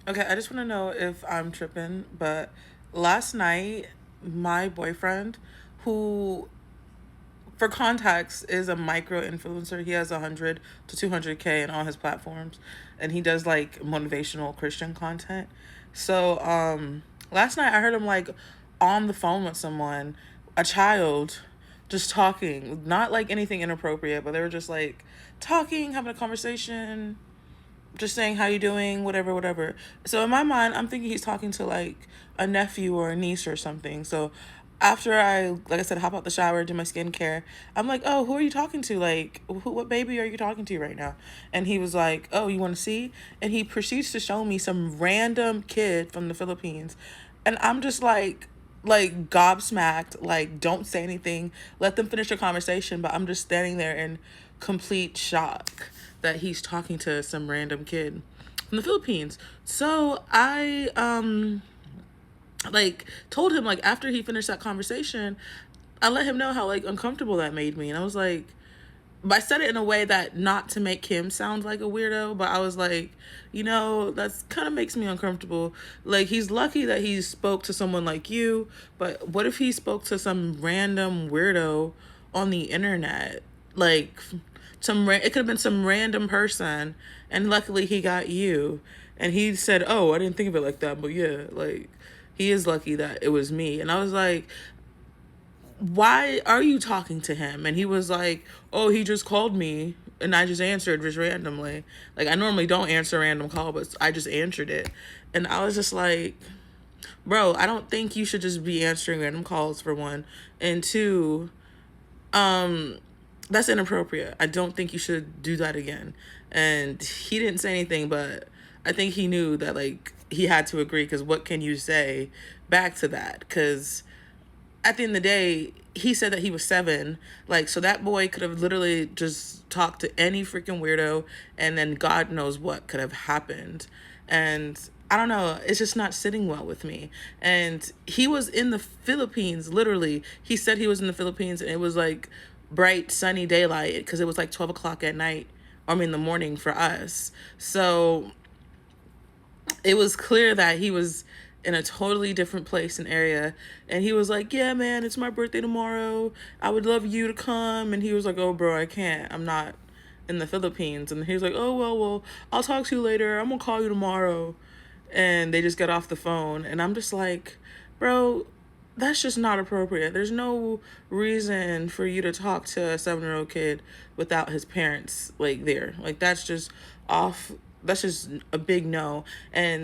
Okay, I just want to know if I'm tripping, but last night, my boyfriend, who, for context, is a micro influencer, he has 100 to 200K in all his platforms, and he does like motivational Christian content. So, last night I heard him like on the phone with someone, a child, just talking, not like anything inappropriate, but they were just like talking, having a conversation, just saying how you doing, whatever, whatever. So in my mind, I'm thinking he's talking to like a nephew or a niece or something. So after I, like I said, hop out the shower, do my skincare, I'm like, oh, who are you talking to? Like, what baby are you talking to right now? And he was like, oh, you want to see? And he proceeds to show me some random kid from the Philippines, and I'm just like gobsmacked, like don't say anything, let them finish their conversation, but I'm just standing there in complete shock that he's talking to some random kid from the Philippines. So I like told him, like, after he finished that conversation, I let him know how like uncomfortable that made me. And I was like, but I said it in a way that not to make him sound like a weirdo, but I was like, that's kind of makes me uncomfortable. Like, he's lucky that he spoke to someone like you, but what if he spoke to some random weirdo on the internet? Like, it could have been some random person, and luckily he got you. And he said, "Oh, I didn't think of it like that, but yeah, like." He is lucky that it was me. And I was like, why are you talking to him? And he was like, oh, he just called me and I just answered just randomly. Like, I normally don't answer a random call, but I just answered it. And I was just like, bro, I don't think you should just be answering random calls, for one. And two, that's inappropriate. I don't think you should do that again. And he didn't say anything, but I think he knew that, like, he had to agree, because what can you say back to that? Because at the end of the day, he said that he was 7. Like, so that boy could have literally just talked to any freaking weirdo, and then God knows what could have happened. And I don't know, it's just not sitting well with me. And he was in the Philippines, literally. He said he was in the Philippines, and it was like bright, sunny daylight, because it was like 12 o'clock at night. I mean, the morning for us. So it was clear that he was in a totally different place and area. And he was like, yeah, man, it's my birthday tomorrow, I would love you to come. And he was like, oh, bro, I can't, I'm not in the Philippines. And he was like, oh, well, I'll talk to you later, I'm gonna call you tomorrow. And they just got off the phone, and I'm just like, bro, that's just not appropriate. There's no reason for you to talk to a 7-year-old kid without his parents like there. Like, that's just off. That's just a big no. And